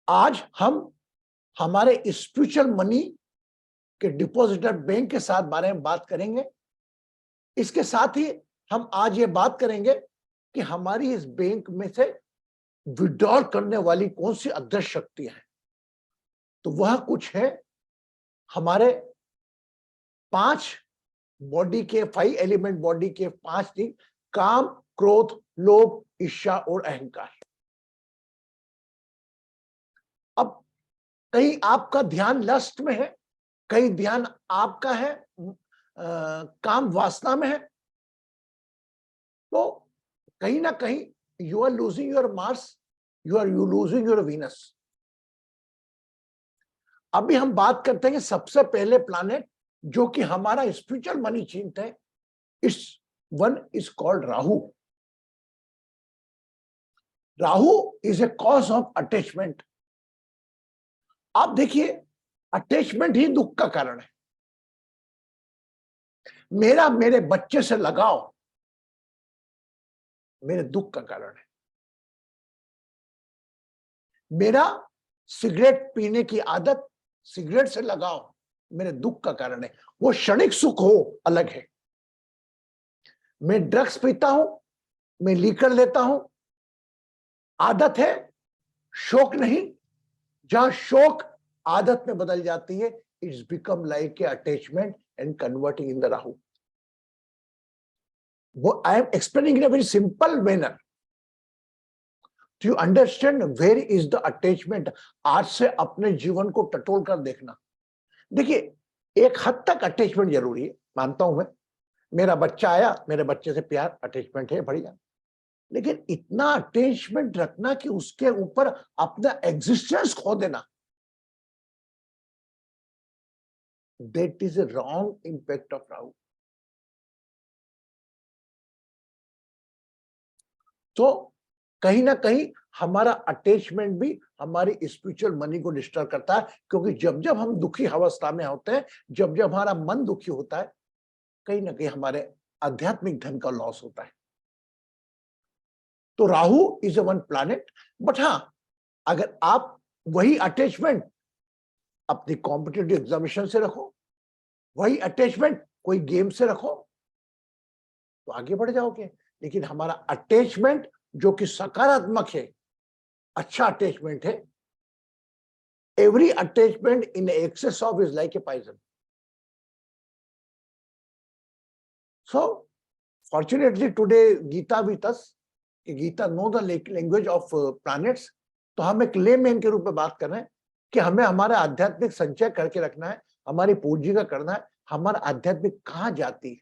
आज हम हमारे स्पिरिचुअल मनी के डिपॉजिटर बैंक के साथ बारे में बात करेंगे। इसके साथ ही हम आज ये बात करेंगे कि हमारी इस बैंक में से विड्रॉल करने वाली कौन सी अदृश्य शक्ति है। तो वह कुछ है हमारे 5 बॉडी के 5 एलिमेंट बॉडी के 5 थी: काम, क्रोध, लोभ, ईर्ष्या और अहंकार। अब कहीं आपका ध्यान लस्ट में है, कहीं ध्यान आपका है काम वासना में है, तो कहीं ना कहीं you are losing your Mars, you losing your Venus. अभी हम बात करते हैं सबसे पहले प्लैनेट जो कि हमारा स्पिरिचुअल मनी चिन्ह है, इस one is called Rahu. Rahu is a cause of attachment. आप देखिए, अटैचमेंट ही दुख का कारण है। मेरे बच्चे से लगाव मेरे दुख का कारण है। मेरा सिगरेट पीने की आदत, सिगरेट से लगाव मेरे दुख का कारण है। वो क्षणिक सुख हो अलग है। मैं ड्रग्स पीता हूं, मैं लीकर लेता हूं, आदत है, शौक नहीं। जहां शौक आदत में बदल जाती है, it's become like a attachment and converting in the Rahu. वो I am explaining in a very simple manner to understand where is the attachment. आज से अपने जीवन को टटोल कर देखना। देखिए, एक हद तक अटैचमेंट जरूरी है, मानता हूं मैं। मेरा बच्चा आया, मेरे बच्चे से प्यार, अटैचमेंट है, बढ़िया। लेकिन इतना अटैचमेंट रखना कि उसके ऊपर अपना एग्जिस्टेंस खो देना, that is a wrong impact of Rahu. तो कहीं ना कहीं हमारा अटैचमेंट भी हमारी स्पिरिचुअल मनी को डिस्टर्ब करता है, क्योंकि जब जब हम दुखी अवस्था में होते हैं, जब जब हमारा मन दुखी होता है, कहीं ना कहीं हमारे आध्यात्मिक धन का लॉस होता है। तो Rahu is a one planet. But हाँ, अगर आप वही अटैचमेंट अपनी कॉम्पिटिटिव एग्जामिनेशन से रखो, वही अटैचमेंट कोई गेम से रखो, तो आगे बढ़ जाओगे। लेकिन हमारा अटैचमेंट जो कि सकारात्मक है, अच्छा अटैचमेंट है, every attachment in excess of is like a poison. So fortunately today Gita with us, Gita know the language of planets. तो हम एक लेमैन के रूप में बात कर रहे हैं कि हमें हमारा आध्यात्मिक संचय करके रखना है, हमारी पूंजी का करना है, हमारा आध्यात्मिक कहां जाती है।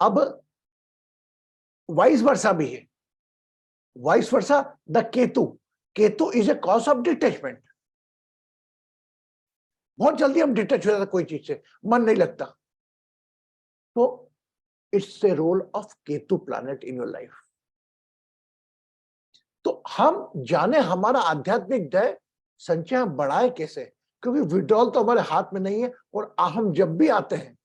अब वाइस वर्सा भी है। Vice versa, the Ketu is a cause of detachment. बहुत जल्दी हम डिटैच हो जाते कोई चीज से, मन नहीं लगता। तो it's a role of Ketu planet in your life. तो हम जाने हमारा आध्यात्मिक दय संचय बढ़ाए कैसे, क्योंकि विड्रॉल तो हमारे हाथ में नहीं है। और हम जब भी आते हैं,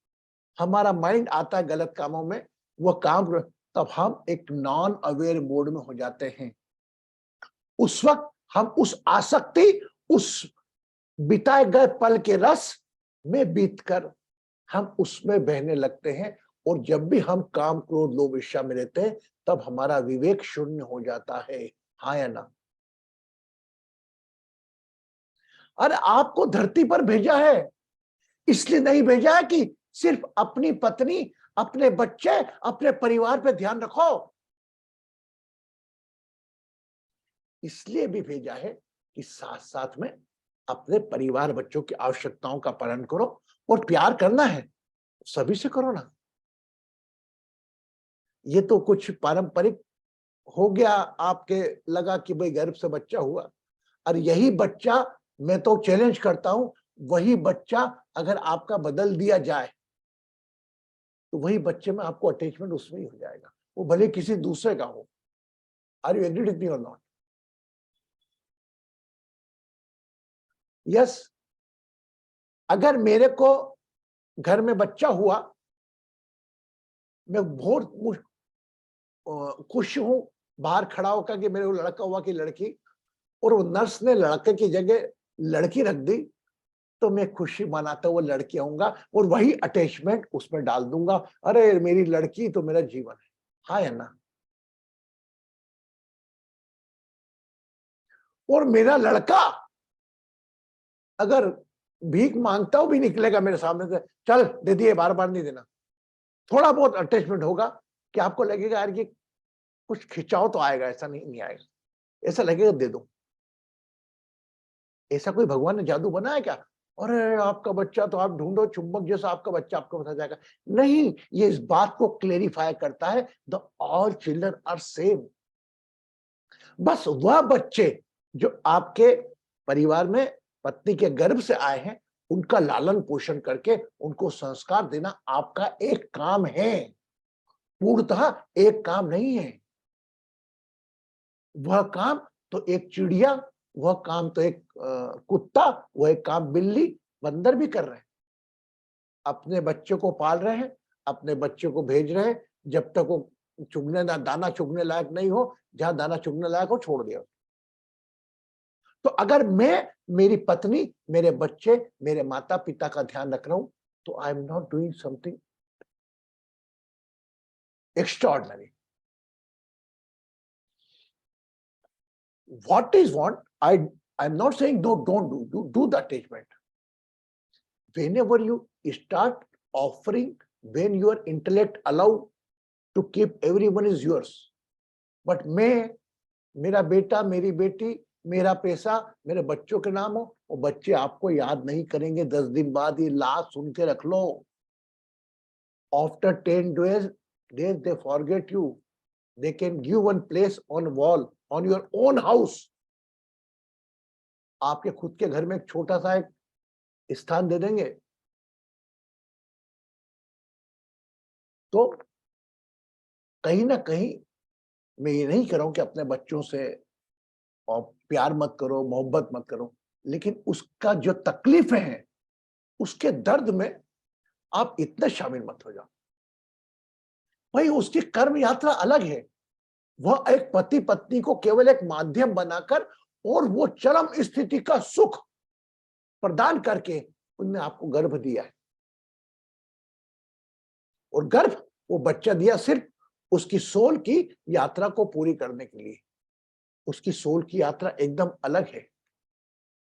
हमारा माइंड आता है गलत कामों में, वो काम, तब हम एक नॉन अवेयर मोड में हो जाते हैं। उस वक्त हम उस आसक्ति, उस बिताए गए पल के रस में बीतकर हम उसमें बहने लगते हैं। और जब भी हम काम, क्रोध, लोभ, ईर्ष्या में रहते हैं, तब हमारा विवेक शून्य हो जाता है। हाँ या ना? अरे आपको धरती पर भेजा है, इसलिए नहीं भेजा है कि सिर्फ अपनी पत्नी, अपने बच्चे, अपने परिवार पे ध्यान रखो। इसलिए भी भेजा है कि साथ साथ में अपने परिवार, बच्चों की आवश्यकताओं का पालन करो। और प्यार करना है सभी से करो ना। ये तो कुछ पारंपरिक हो गया आपके, लगा कि भाई गर्भ से बच्चा हुआ। और यही बच्चा, मैं तो चैलेंज करता हूं, वही बच्चा अगर आपका बदल दिया जाए, तो वही बच्चे में आपको अटैचमेंट उसमें ही हो जाएगा, वो भले किसी दूसरे का हो। Are you agree with me or not? Yes. अगर मेरे को घर में बच्चा हुआ, मैं बहुत खुश हूं बाहर खड़ा होकर कि मेरे को लड़का हुआ कि लड़की, और वो नर्स ने लड़के की जगह लड़की रख दी, तो मैं खुशी मनाता हुआ लड़की आऊंगा और वही अटैचमेंट उसमें डाल दूंगा, अरे मेरी लड़की तो मेरा जीवन है। हाँ या ना? और मेरा लड़का अगर भीख मांगता हो भी निकलेगा मेरे सामने से, चल दे दिए, बार बार नहीं देना, थोड़ा बहुत अटैचमेंट होगा कि आपको लगेगा यार ये कुछ खिंचाव तो आएगा, ऐसा नहीं आएगा, ऐसा लगेगा दे दो। ऐसा कोई भगवान ने जादू बनाया क्या? अरे आपका बच्चा तो आप ढूंढो चुंबक जैसा आपका बच्चा आपको बता जाएगा। नहीं, ये इस बात को क्लेरिफाई करता है, the all children are same. बस वह बच्चे जो आपके परिवार में पत्नी के गर्भ से आए हैं, उनका लालन पोषण करके उनको संस्कार देना आपका एक काम है, पूर्णतः एक काम नहीं है। वह काम तो एक चिड़िया, वह काम तो एक कुत्ता, वह एक काम बिल्ली, बंदर भी कर रहे हैं। अपने बच्चों को पाल रहे हैं, अपने बच्चों को भेज रहे हैं, जब तक वो चुगने दाना चुगने लायक नहीं हो, जहां दाना चुगने लायक हो छोड़ दिया। तो अगर मैं, मेरी पत्नी, मेरे बच्चे, मेरे माता पिता का ध्यान रख रहा हूं, तो I am not doing something extraordinary. What is what? I'm not saying no, don't do the attachment. Whenever you start offering, when your intellect allow to keep everyone is yours. But मैं, मेरा बेटा, मेरी बेटी, मेरा पैसा मेरे बच्चों के नाम हो, वो बच्चे आपको याद नहीं करेंगे, 10 दिन बाद ये लाश सुन के रख लो। After 10 days they forget you. They can give one place on wall on your own house. आपके खुद के घर में एक छोटा सा एक स्थान दे देंगे। तो कहीं ना कहीं मैं ये नहीं कर रहा हूं कि अपने बच्चों से और प्यार मत करो, मोहब्बत मत करो, लेकिन उसका जो तकलीफें हैं, उसके दर्द में आप इतने शामिल मत हो जाओ। भाई उसकी कर्म यात्रा अलग है, वह एक पति पत्नी को केवल एक माध्यम बनाकर और वो चरम स्थिति का सुख प्रदान करके उनने आपको गर्भ दिया है। और गर्भ वो बच्चा दिया सिर्फ उसकी सोल की यात्रा को पूरी करने के लिए। उसकी सोल की यात्रा एकदम अलग है,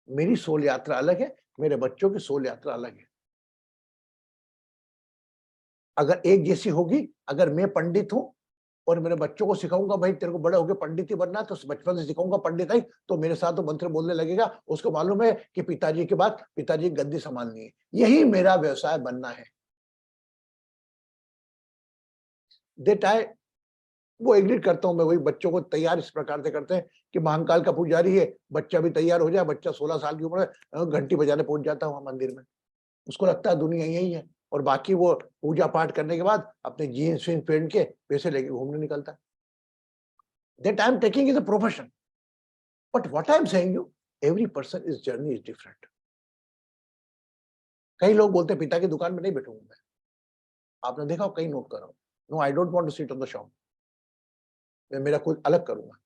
मेरी सोल यात्रा अलग है, मेरे बच्चों की सोल यात्रा अलग है। अगर एक जैसी होगी, अगर मैं पंडित हूं और मेरे बच्चों को सिखाऊंगा भाई तेरे को बड़े होकर पंडित ही बनना, तो बचपन से सिखाऊंगा पंडित ही, तो मेरे साथ तो मंत्र बोलने लगेगा, उसको मालूम है कि पिताजी के बाद पिताजी गद्दी संभालनी है, यही मेरा व्यवसाय बनना है। देट आई, वो एग्री करता हूं मैं, वही बच्चों को तैयार इस प्रकार से करते हैं कि महाकाल का पुजारी है, बच्चा भी तैयार हो जाए, बच्चा 16 साल की उम्र है, घंटी बजाने पहुंच जाता है वहां मंदिर में, उसको लगता है दुनिया यही है, और बाकी वो पूजा पाठ करने के बाद अपने जीन्स वीन्स पहन के पैसे लेके घूमने निकलता है। That I am taking is a profession, but what I am saying you, every person is journey is different. कई लोग बोलते हैं पिता की दुकान में नहीं बैठूंगा मैं, आपने देखा हो, कहीं नोट करो, no I don't want to sit on the shop, मैं मेरा कुछ अलग करूंगा।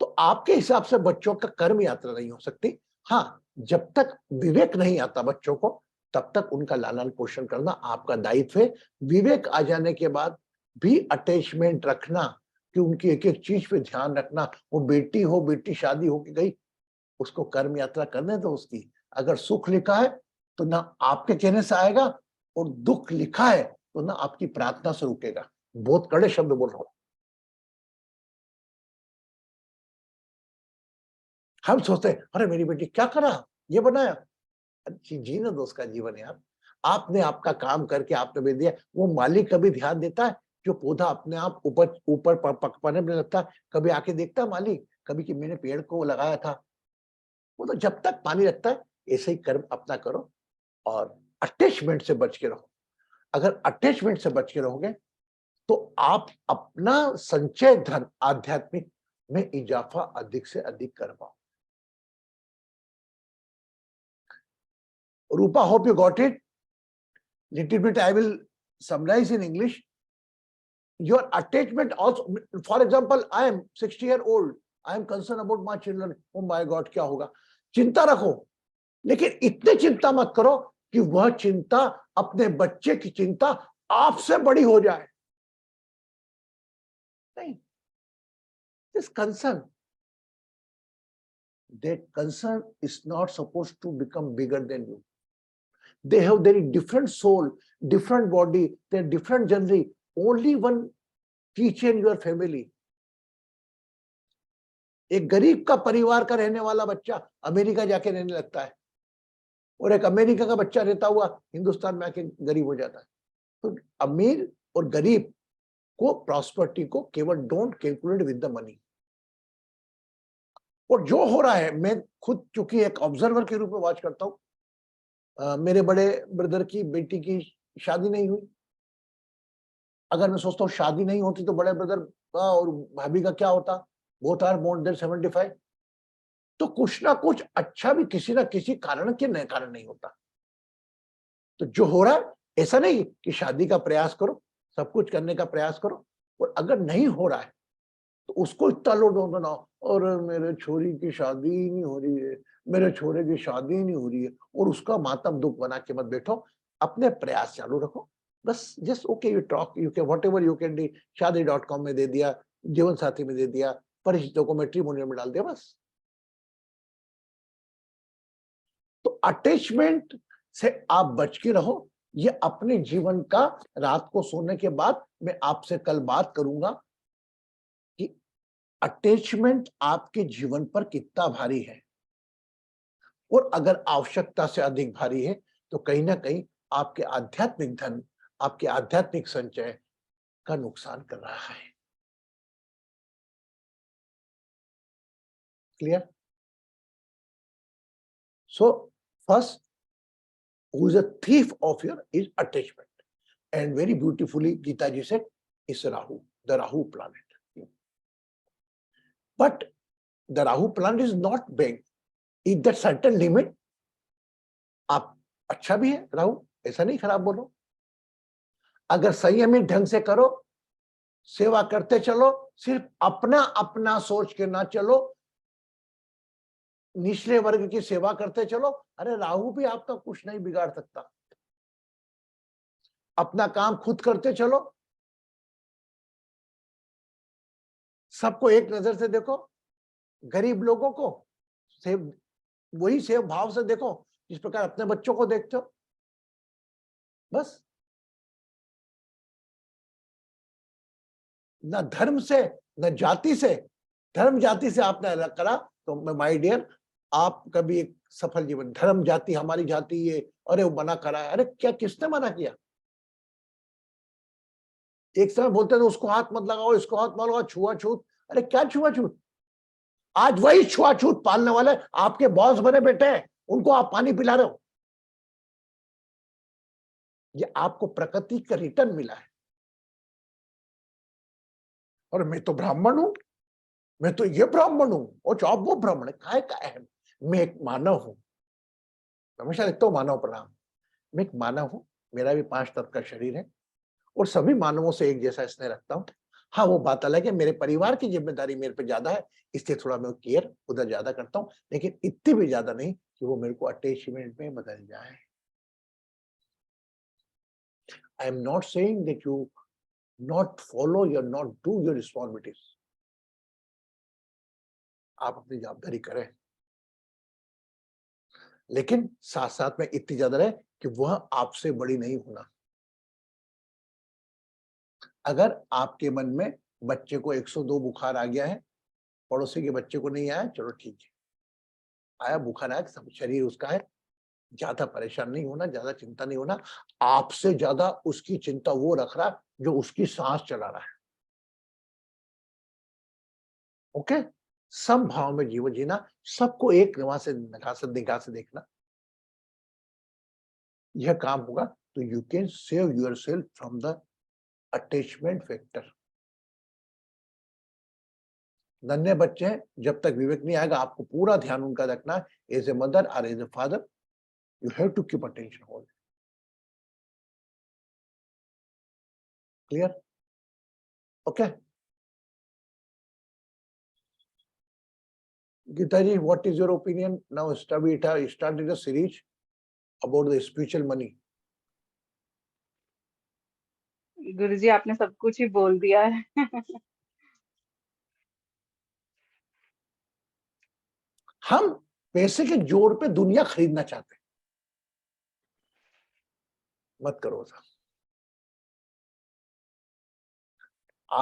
तो आपके हिसाब से बच्चों का कर्म यात्रा नहीं हो सकती। हाँ, जब तक विवेक नहीं आता बच्चों को, तब तक उनका लालन पोषण करना आपका दायित्व है। विवेक आ जाने के बाद भी अटैचमेंट रखना, कि उनकी एक एक चीज पे ध्यान रखना, वो बेटी हो, बेटी शादी होके गई, उसको कर्म यात्रा करने दो उसकी। अगर सुख लिखा है तो ना आपके कहने से आएगा, और दुख लिखा है तो ना आपकी प्रार्थना से रुकेगा। बहुत कड़े शब्द बोल रहा हूं। हम सोचते हैं अरे मेरी बेटी क्या करा, ये बनाया, जीने दो उसका जीवन यार। आपने आपका काम करके आपने दे दिया, वो मालिक कभी ध्यान देता है? जो पौधा अपने आप ऊपर ऊपर पकने लगता है, कभी आके देखता है मालिक कभी कि मैंने पेड़ को लगाया था? वो तो जब तक पानी रखता है, ऐसे ही कर्म अपना करो और अटैचमेंट से बच के रहो। अगर अटैचमेंट से बच के रहोगे तो आप अपना संचय धन आध्यात्मिक में इजाफा अधिक से अधिक कर पाओ। Rupa, hope you got it. Little bit I will summarize in English. Your attachment also, for example, I am 60-year-old. I am concern about my children, oh my God क्या होगा। चिंता रखो, लेकिन इतने चिंता मत करो कि वह चिंता, अपने बच्चे की चिंता आपसे बड़ी हो जाए। नहीं, this concern, that concern is not supposed to become bigger than you. They have very different soul, different body, they're different journey. Only one teacher in your family. एक गरीब का परिवार का रहने वाला बच्चा अमेरिका जाके रहने लगता है, और एक अमेरिका का बच्चा रहता हुआ हिंदुस्तान में आके गरीब हो जाता है। तो अमीर और गरीब को, प्रॉस्पेरिटी को केवल don't calculate with the money. और जो हो रहा है, मैं खुद चूंकि एक ऑब्जर्वर के रूप में वॉच करता हूं, मेरे बड़े ब्रदर की बेटी की शादी नहीं हुई। अगर मैं सोचता हूँ शादी नहीं होती तो बड़े ब्रदर का और भाभी का क्या होता, बोथ आर मोर देन 75। तो कुछ ना कुछ अच्छा भी किसी ना किसी कारण के नए कारण नहीं होता। तो जो हो रहा है, ऐसा नहीं कि शादी का प्रयास करो, सब कुछ करने का प्रयास करो, और अगर नहीं हो रहा है तो उसको इतना लोड मत बनाओ, और मेरे छोरी की शादी ही नहीं हो रही है, मेरे छोरे की शादी ही नहीं हो रही है, और उसका मातम दुख बना के मत बैठो। अपने प्रयास चालू रखो। बस just okay, you talk, you can whatever you can डी, शादी.com में दे दिया, जीवन साथी में दे दिया, परिचितों को मैट्रिमोनियल में डाल दिया, बस। तो अटैचमेंट से आप बच के रहो। ये अपने जीवन का, रात को सोने के बाद मैं आपसे कल बात करूंगा कि अटैचमेंट आपके जीवन पर कितना भारी है, और अगर आवश्यकता से अधिक भारी है तो कहीं ना कहीं आपके आध्यात्मिक धन, आपके आध्यात्मिक संचय का नुकसान कर रहा है। Clear? So first, who is a thief of your is attachment, and very beautifully Gita ji said is Rahu, the Rahu planet. But the Rahu planet is not big. In that certain limit, आप अच्छा भी है राहु, ऐसा नहीं खराब बोलो। अगर संयमित ढंग से करो, सेवा करते चलो, सिर्फ अपना अपना सोच के ना चलो, निचले वर्ग की सेवा करते चलो, अरे राहु भी आपका कुछ नहीं बिगाड़ सकता। अपना काम खुद करते चलो, सबको एक नजर से देखो, गरीब लोगों को सेव, वही सेव भाव से देखो जिस प्रकार अपने बच्चों को देखते हो, बस। न धर्म से, न जाति से, धर्म जाति से आपने अलग करा तो माय डियर, आप कभी एक सफल जीवन, धर्म जाति हमारी जाति ये, अरे वो मना करा है, अरे क्या किसने मना किया? एक समय बोलते थे उसको हाथ मत लगाओ, इसको हाथ मत लगाओ, छुआछूत, अरे क्या छुआछूत? आज वही छुआछूत पालने वाले आपके बॉस बने बैठे हैं, उनको आप पानी पिला रहे हो। ये आपको प्रकृति का रिटर्न मिला है। और मैं तो ब्राह्मण हूं, मैं तो ये ब्राह्मण हूं, और आप वो ब्राह्मण है, काय का है? मैं एक मानव हूं, हमेशा लिखता हूं मानव प्रणाम। मैं एक मानव हूं, मेरा भी 5 तत्व का शरीर है, और सभी मानवों से एक जैसा स्नेह रखता हूँ। हाँ, वो बात अलग है, मेरे परिवार की जिम्मेदारी मेरे पे ज्यादा है, इसलिए थोड़ा मैं केयर उधर ज्यादा करता हूँ, लेकिन इतनी भी ज्यादा नहीं कि वो मेरे को अटैचमेंट में बदल जाए। I am not saying that you not follow या नॉट डू योर रिस्पॉन्सिबिलिटीज। आप अपनी जवाबदारी करें, लेकिन साथ साथ में इतनी ज्यादा रहे कि वह आपसे बड़ी नहीं होना। अगर आपके मन में बच्चे को 102 बुखार आ गया है, पड़ोसी के बच्चे को नहीं आया, चलो ठीक है, आया बुखार आया, सब शरीर उसका है, ज्यादा परेशान नहीं होना, ज्यादा चिंता नहीं होना। आपसे ज्यादा उसकी चिंता वो रख रहा है जो उसकी सांस चला रहा है। ओके, समभाव में जीवन जीना, सबको एक निगाह से देखना, यह काम होगा तो you can save your self from the attachment factor. नन्हे बच्चे हैं, जब तक विवेक नहीं आएगा, आपको पूरा ध्यान उनका रखना है। एज ए मदर और as a father, you have to keep attention hold. Clear? Okay. Gita ji, what is your opinion? Now we started a series about the spiritual money. गुरुजी आपने सब कुछ ही बोल दिया है। हम पैसे के जोर पे दुनिया खरीदना चाहते हैं। मत करो ऐसा।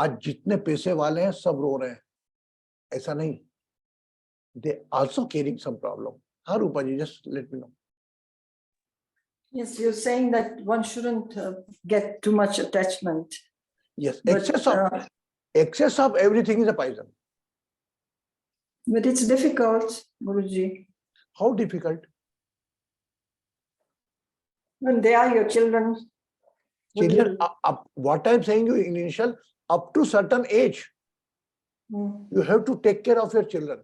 आज जितने पैसे वाले हैं सब रो रहे हैं, ऐसा नहीं। They also carrying some problem. हाँ रूपा जी, just let me know. Yes, you're saying that one shouldn't get too much attachment. Yes, But, excess of everything is a poison. But it's difficult, Guruji. How difficult? When they are your children. Children, what I'm saying you in initial, up to certain age, you have to take care of your children.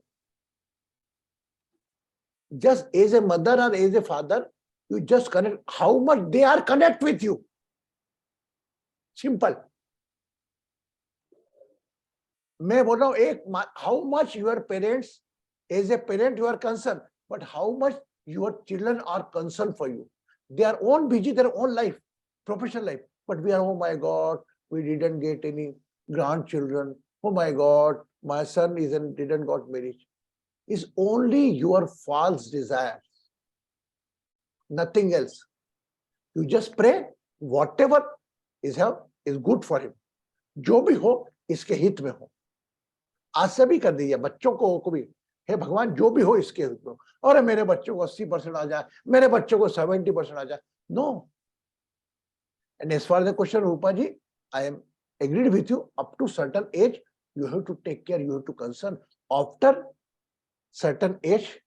Just as a mother or as a father, you just connect how much they are connect with you. Simple. मैं बोल रहा हूँ एक how much your parents, as a parent you are concerned, but how much your children are concerned for you. They are own busy their own life, professional life, but we are, oh my God, we didn't get any grandchildren. Oh my God, my son didn't got married. It's only your false desires, nothing else. You just pray whatever is good for him. जो भी हो इसके हित में हो. आज से भी कर दीजिए बच्चों को भी, हे भगवान जो भी हो इसके हित में हो. और मेरे बच्चों को 80% आ जाए, मेरे बच्चों को 70% आ जाए. No. And as far as the question, Rupa ji, I am agreed with you. Up to certain age, you have to take care, you have to concern. After certain age,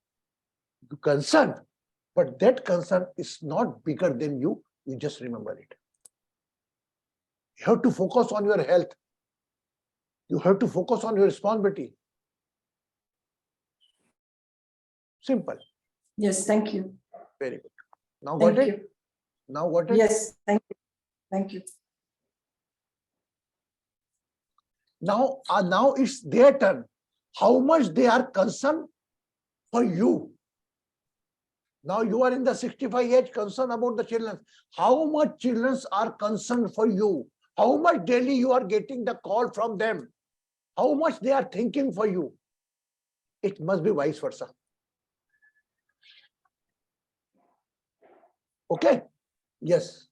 you concern, but that concern is not bigger than you. You just remember it. You have to focus on your health. You have to focus on your responsibility. Simple. Yes, thank you. Very good. Now got it? You. Now got it? Yes, thank you. Thank you. Now it's their turn. How much they are concerned for you. Now you are in the 65 age, concerned about the children. How much children are concerned for you? How much daily you are getting the call from them? How much they are thinking for you? It must be vice versa. Okay? Yes.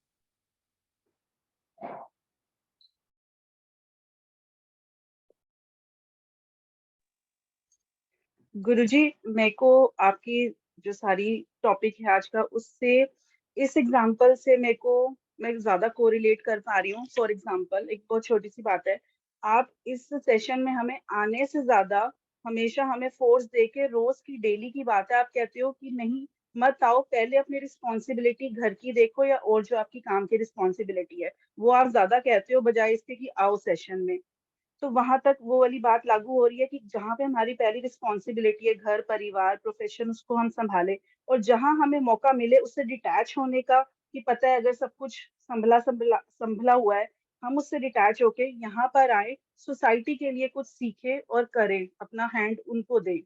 गुरुजी मेरे को आपकी जो सारी topic है आज का, उससे इस एग्जांपल से मैं ज्यादा कोरिलेट कर पा रही हूँ. फॉर एग्जांपल एक बहुत छोटी सी बात है, आप इस सेशन में हमें आने से ज्यादा हमेशा हमें फोर्स देके रोज की डेली की बात है, आप कहते हो कि नहीं मत आओ, पहले अपनी रिस्पॉन्सिबिलिटी घर की देखो या और जो आपकी काम की रिस्पॉन्सिबिलिटी है वो आप ज्यादा कहते हो बजाय इसके कि आओ सेशन में. तो वहां तक वो वाली बात लागू हो रही है कि जहाँ पे हमारी पहली रिस्पॉन्सिबिलिटी है घर परिवार प्रोफेशन उसको हम संभाले, और जहां हमें मौका मिले उससे डिटैच होने का, कि पता है अगर सब कुछ संभला हुआ है, हम उससे डिटैच होके यहाँ पर आए, सोसाइटी के लिए कुछ सीखे और करें, अपना हैंड उनको दें.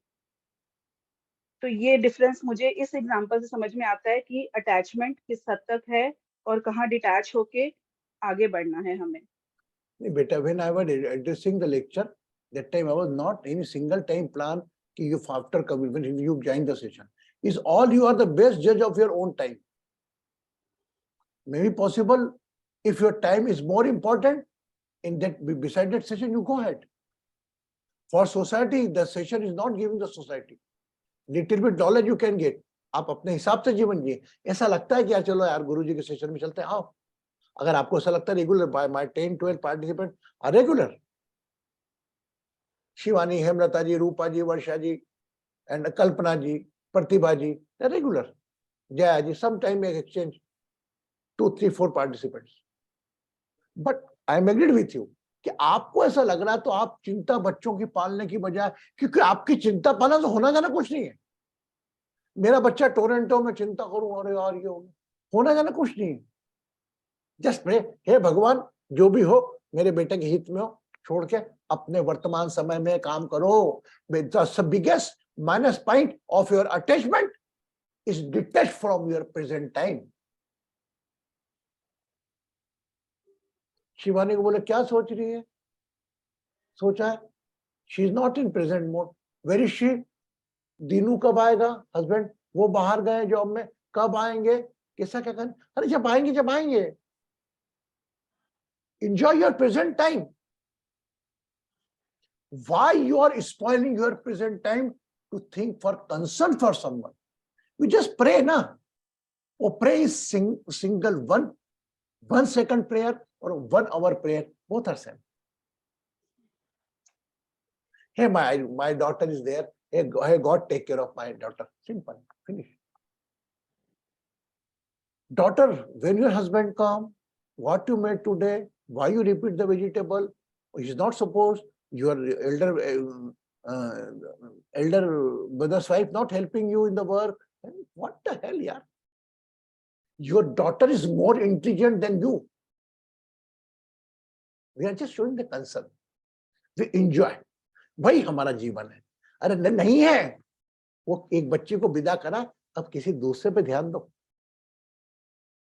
तो ये डिफरेंस मुझे इस एग्जांपल से समझ में आता है कि अटैचमेंट किस हद तक है और कहाँ डिटैच होके आगे बढ़ना है हमें. Beta, when I was addressing the lecture, that time I was not any single time plan कि you after coming when you join the session. Is all you are the best judge of your own time. Maybe possible if your time is more important in that beside that session you go ahead. For society, the session is not giving the society. Little bit knowledge you can get. आप अपने हिसाब से जीवन जिए. ऐसा लगता है कि यार चलो यार गुरुजी के सेशन में चलते हैं, आओ. अगर आपको ऐसा लगता है regular, by my 10-12 participant are regular. Shivani, Hemlata ji, Rupa ji, Varsha ji and Kalpana ji, Pratibha ji, regular. Jaya ji, some time exchange 2-3-4 participants. But I am agreed with you कि आपको ऐसा लग रहा है तो आप चिंता बच्चों की पालने की बजाय, क्योंकि आपकी चिंता पालना तो होना जाना कुछ नहीं है. मेरा बच्चा टोरंटो में, चिंता करूं अरे यार ये होना जाना कुछ नहीं है. जस्ट प्रे, हे भगवान जो भी हो मेरे बेटे के हित में हो, छोड़ के अपने वर्तमान समय में काम करो. Biggest minus point of your attachment is detached from your present time. Shivani को बोले क्या सोच रही है? सोचा है, she is not in present mode. Where is she? Dinu कब आएगा? हस्बैंड वो बाहर गए जॉब में, कब आएंगे? कैसा क्या करें? अरे जब आएंगे जब आएंगे. Enjoy your present time. Why you are spoiling your present time to think for concern for someone? You just pray na. Or pray is single 1 second prayer or 1 hour prayer, both are same. Hey, my daughter is there. Hey, God, take care of my daughter. Simple, finish. Daughter, when your husband come, what you made today? Why you repeat the vegetable? He is not supposed. Your elder brother's wife not helping you in the work. What the hell, yaar? Your daughter is more intelligent than you. We are just showing the concern. We enjoy. वही हमारा जीवन है. अरे नहीं है, वो एक बच्चे को विदा करा, अब किसी दूसरे पे ध्यान दो,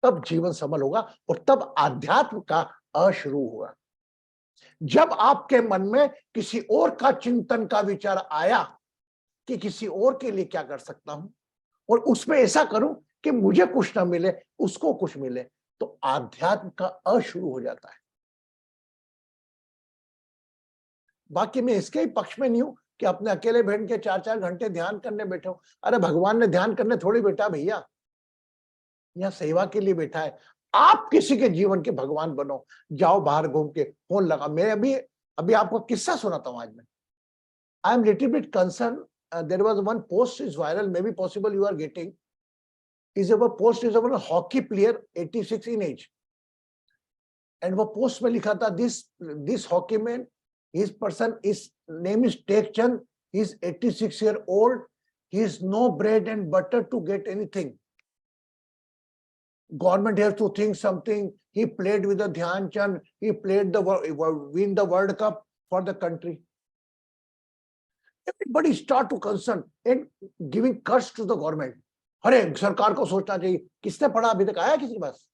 तब जीवन सफल होगा और तब आध्यात्म का अशुरू होगा. जब आपके मन में किसी और का चिंतन का विचार आया कि किसी और के लिए क्या कर सकता हूं और उसमें ऐसा करूं कि मुझे कुछ ना मिले, उसको कुछ मिले, तो आध्यात्म का अशुरू हो जाता है. बाकी मैं इसके ही पक्ष में नहीं हूं कि अपने अकेले बैठ के 4-4 घंटे ध्यान करने बैठे हो. अरे भगवान ने ध्यान करने थोड़ी बैठा भैया, यहाँ सेवा के लिए बैठा है. आप किसी के जीवन के भगवान बनो. जाओ बाहर घूम के फोन लगा. मैं अभी आपको किस्सा सुनाता हूं आज. मैं I am little bit concern. There was one post is viral, maybe possible you are getting. Is a post is a hockey player 86 in age. And वो पोस्ट में लिखा था this hockey man, his person is name is Tek Chand, he is 86 year old, he is no bread and butter to get anything. Government has to think something. He played with the Dhyan Chand, he played win the World Cup for the country. Everybody start to concern and giving cuts to the government. अरे सरकार को सोचना चाहिए. किसने पढ़ा अभी तक? आया किसी के पास?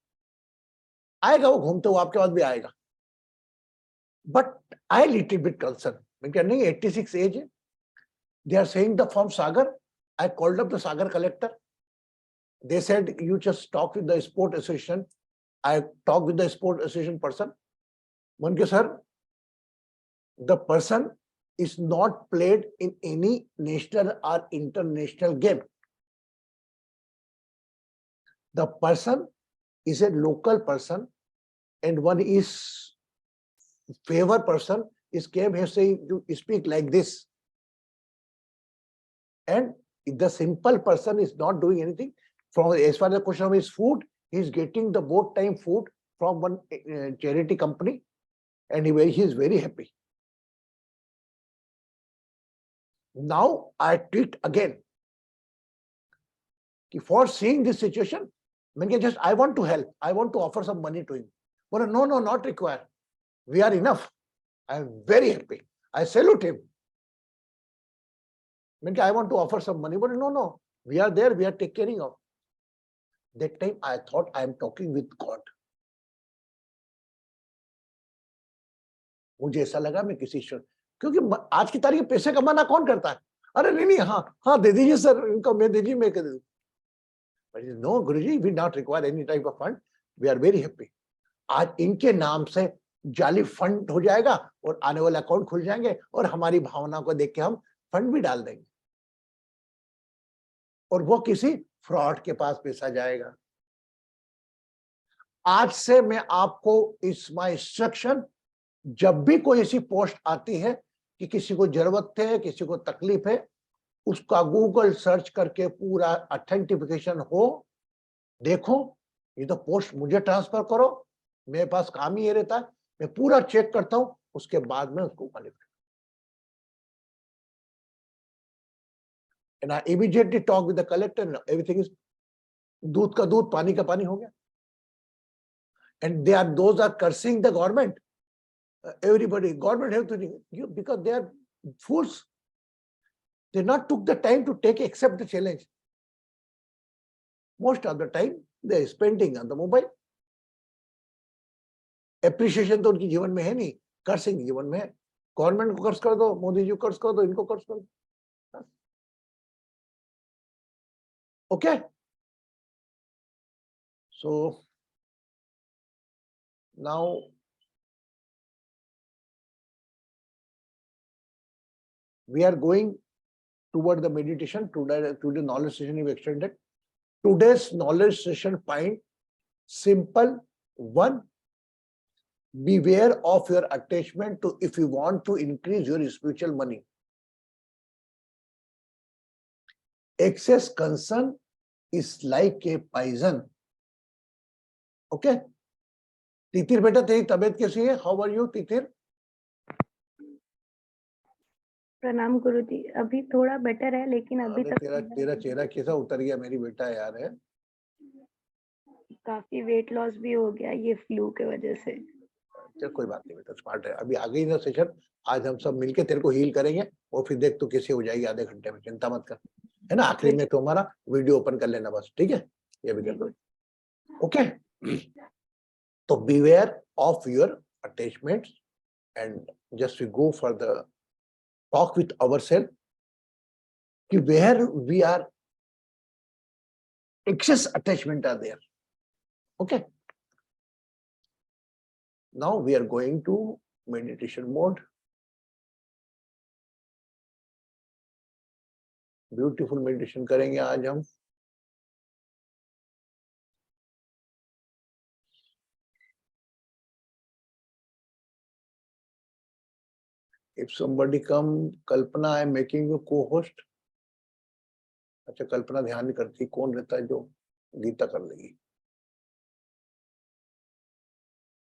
आएगा, वो घूमते हुए आपके पास भी आएगा. But I little bit concerned. Because 86 age. They are saying the from Sagar. I called up the Sagar collector. They said you just talk with the sport association. I talked with the sport association person. Manke sir, the person is not played in any national or international game. The person is a local person, and one is favor person is came here saying you speak like this, and if the simple person is not doing anything from as far as the question of his food, he is getting the boat time food from one charity company, and he is very happy. Now I tweet again for seeing this situation, I want to help, I want to offer some money to him. But no, not required. We are enough. I am very happy. I salute him. I want to offer some money, but no. We are there. We are taking care of. That time I thought I am talking with God. मुझे ऐसा लगा मैं किसी ईश्वर, क्योंकि आज की तारीख में पैसे कमाना कौन करता है? अरे नहीं, हाँ दे दीजिए सर, इनको मैं दे दीजिए, मैं कर दूं. But no, Guruji, we not require any type of fund. We are very happy. आज इनके नाम से जाली फंड हो जाएगा और आने वाले अकाउंट खुल जाएंगे और हमारी भावना को देख के हम फंड भी डाल देंगे और वो किसी फ्रॉड के पास पैसा जाएगा. आज से मैं आपको इस माय इंस्ट्रक्शन, जब भी कोई ऐसी पोस्ट आती है कि किसी को जरूरत है, किसी को तकलीफ है, उसका गूगल सर्च करके पूरा ऑथेंटिफिकेशन हो. देखो ये तो पोस्ट मुझे ट्रांसफर करो, मेरे पास काम ही ये रहता है, मैं पूरा चेक करता हूं, उसके बाद में उसको manifest. And I immediately talk with the collector and everything is दूध का दूध, पानी का पानी हो गया. And those are cursing the government. Everybody, government have to, because they are fools. They not took the time to accept the challenge. Most of the time they are spending on the mobile. Appreciation तो उनकी जीवन में है नहीं, cursing जीवन में है. Government को कर्ज कर दो, मोदी जी को कर्ज कर दो, इनको कर्ज कर दो. Okay. So now we are going toward the meditation. Today knowledge session is extended. Today's knowledge session point simple. One, beware of your attachment to if you want to increase your spiritual money. Excess concern is like a poison. Okay. Titir बेटा तेरी तबीयत कैसी है? How are you, Titir? प्रणाम गुरुजी, अभी थोड़ा better है लेकिन अभी तक तेरा चेहरा कैसा उतर गया मेरी बेटा यार है. काफी वेट लॉस भी हो गया ये फ्लू के वजह से. चल कोई बात नहीं बेटा, स्मार्ट है. अभी आ गई ना सेशन, आज हम सब मिलके तेरे को हील करेंगे और फिर देख तू कैसे हो जाएगी आधे घंटे में. चिंता मत कर, है ना. आखिरी में तो हमारा वीडियो ओपन कर लेना बस, ठीक है. ये भी कर दो. ओके. तो beware of your attachments and just we go for the talk with ourselves कि where we are excess attachment are there. Okay. Now we are going to meditation mode. Beautiful meditation करेंगे आज हम. If somebody come, Kalpana I am making you co-host. अच्छा कल्पना ध्यान नहीं करती, कौन रहता है जो गीता कर लेगी.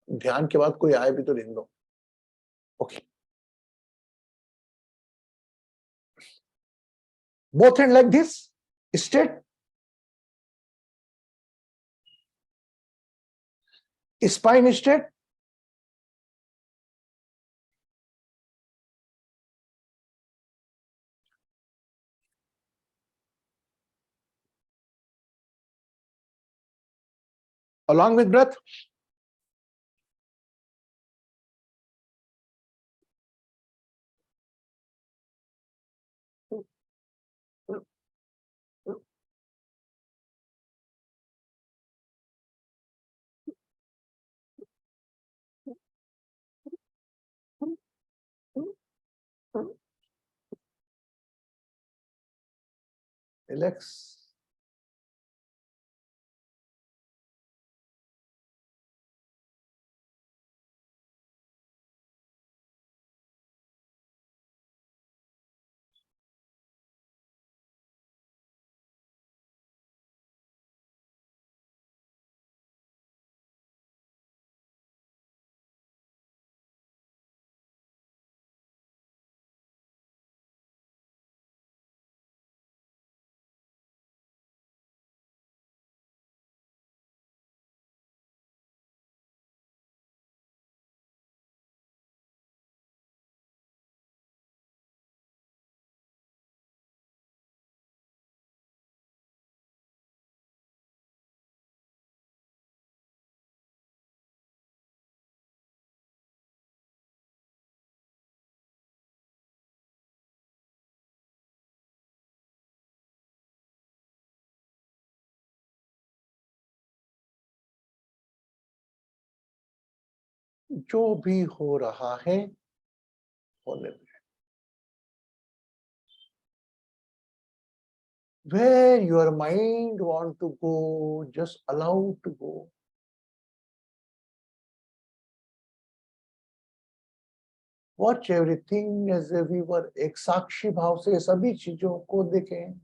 ध्यान के बाद कोई आए भी तो रहने दो. Okay. Both hand like this, straight. Spine straight. Along with breath. Relax. जो भी हो रहा है होने दे. Where your mind want to go, just allow to go. Watch everything as a viewer. एक साक्षी भाव से सभी चीजों को देखें.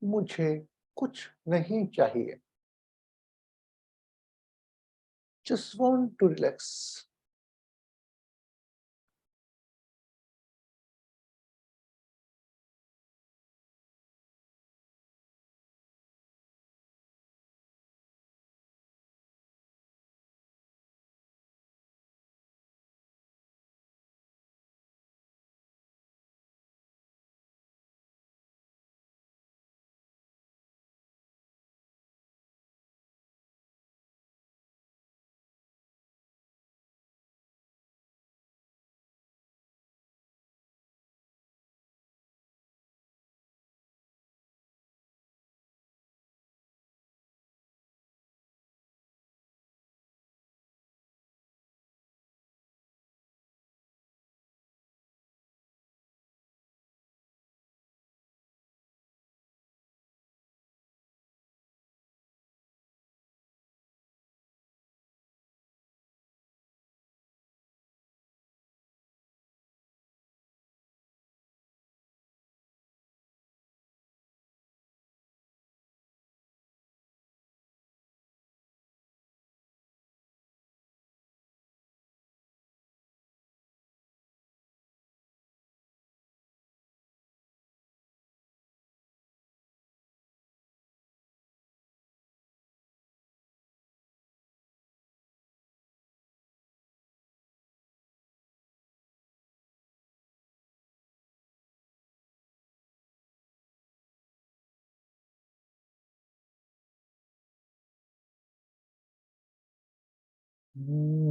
मुझे कुछ नहीं चाहिए. Just want to relax.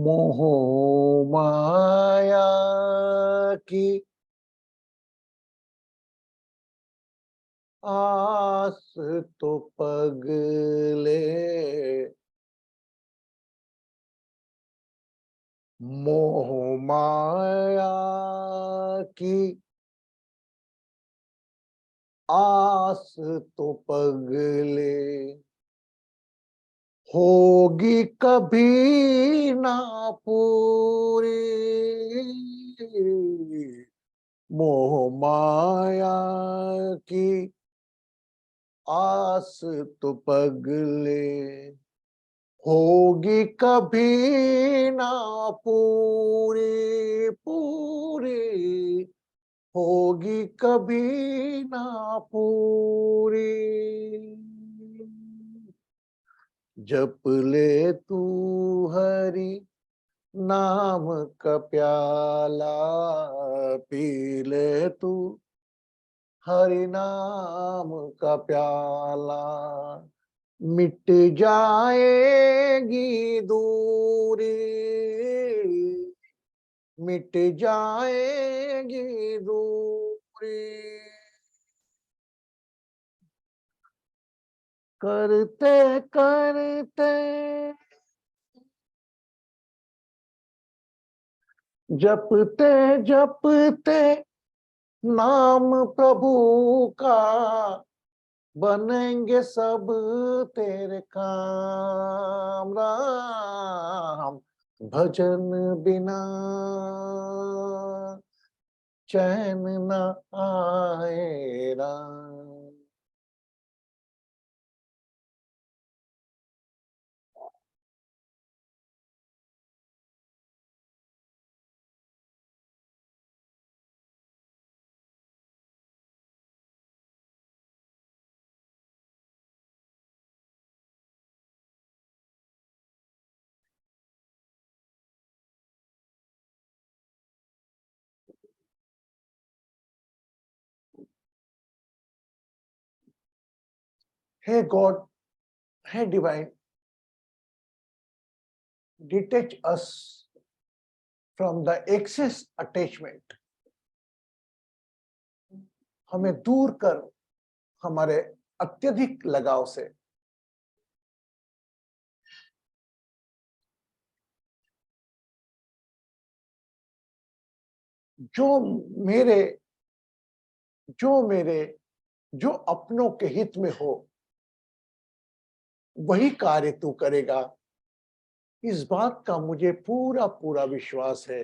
मोह माया की आस तो पगले, मोह माया की आस तो पगले, होगी कभी ना पूरी. मोह माया की आस तो पगले, होगी कभी ना पूरी पूरी, होगी कभी ना पूरी. जप ले तू हरि नाम का प्याला, पी ले तू हरि नाम का प्याला, मिट जाएगी दूरी, मिट जाएगी दूरी. करते करते जपते जपते नाम प्रभु का, बनेंगे सब तेरे काम. राम भजन बिना चैन न आए Ram. Hey God, hey divine, detach us from the excess attachment. हमें दूर कर हमारे अत्यधिक लगाव से जो मेरे जो अपनों के हित में हो वही कार्य तू करेगा, इस बात का मुझे पूरा पूरा विश्वास है।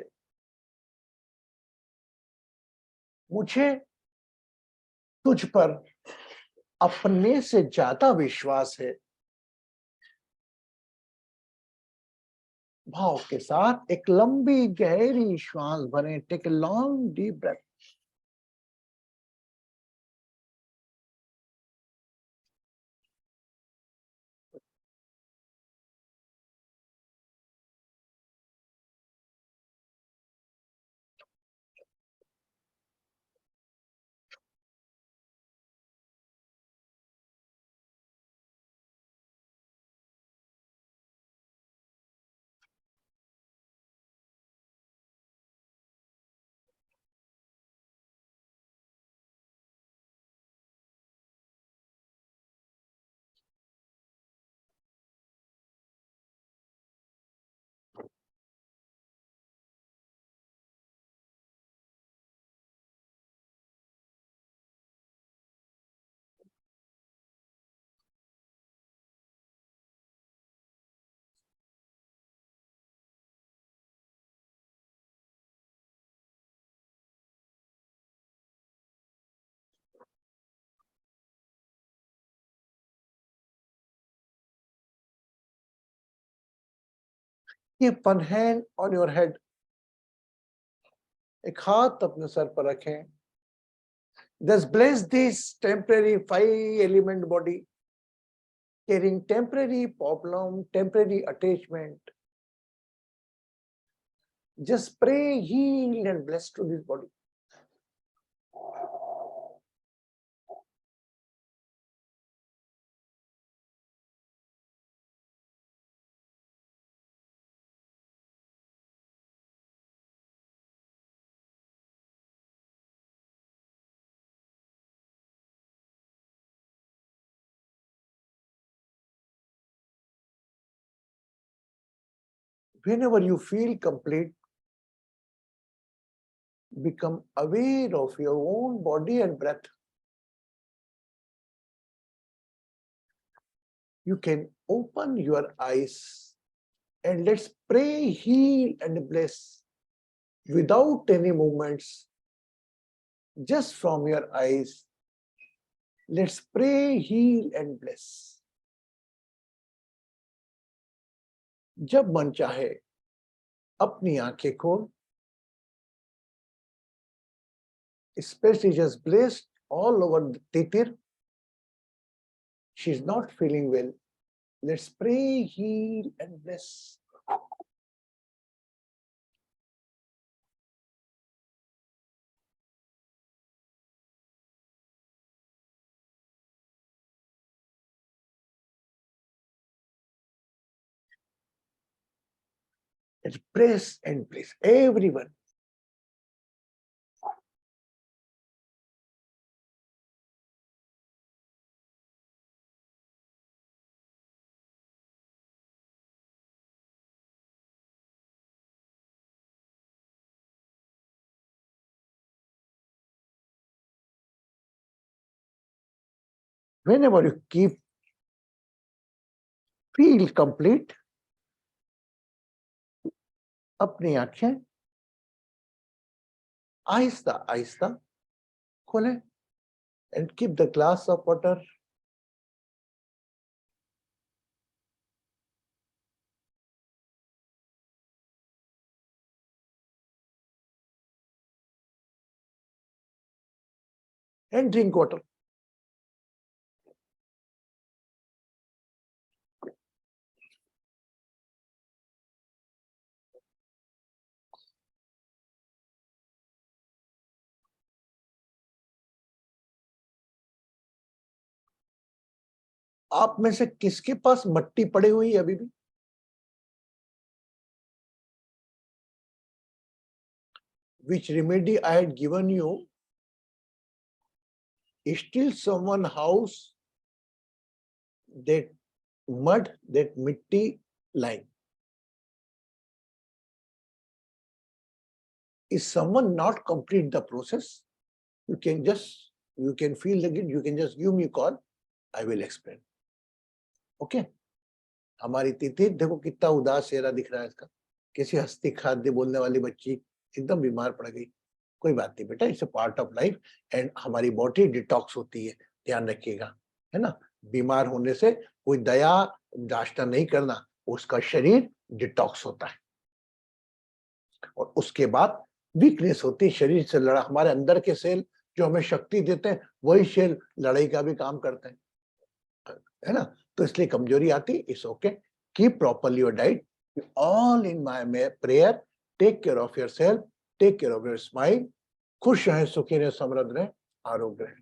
मुझे तुझ पर अपने से ज्यादा विश्वास है। भाव के साथ एक लंबी गहरी श्वास भरें। Take a long deep breath. Keep one hand on your head. एक हाथ अपने सर पर रखें। Just bless this temporary 5 element body, carrying temporary problem, temporary attachment. Just pray, heal, and bless to this body. Whenever you feel complete, become aware of your own body and breath. You can open your eyes and let's pray, heal, and bless without any movements. Just from your eyes, let's pray, heal, and bless. जब मन चाहे अपनी आंखें खोल, especially just blessed all over the Titir. She's not feeling well. Let's pray, heal, and bless. Let's bless and bless everyone. Whenever you feel complete, अपनी आंखें आहिस्ता आहिस्ता खोलें and keep the glass of water. And drink water. आप में से किसके पास मट्टी पड़ी हुई है अभी भी? Which remedy I had given you, Still someone house that mud, that mitti line. Is someone not complete the process? You can feel again, you can just give me a call, I will explain. Okay? हमारी तिथि देखो कितना उदास चेहरा दिख रहा है इसका, किसी हंसती खाद्य बोलने वाली बच्ची एकदम बीमार पड़ गई। कोई बात नहीं बेटा, it's a part of life and हमारी बॉडी डिटॉक्स होती है, ध्यान रखिएगा, है ना। बीमार होने से कोई दया दाश्ता नहीं करना, उसका शरीर डिटॉक्स होता है और उसके बाद वीकनेस होती है, शरीर से लड़ा। हमारे अंदर के सेल जो हमें शक्ति देते हैं वही सेल लड़ाई का भी काम करते हैं, है ना। तो इसलिए कमजोरी आती, it's okay, keep properly your diet, all in my prayer, take care of yourself, take care of your smile, खुश रहें, सुखी रहें, समृद्ध रहें, आरोग्य रहें।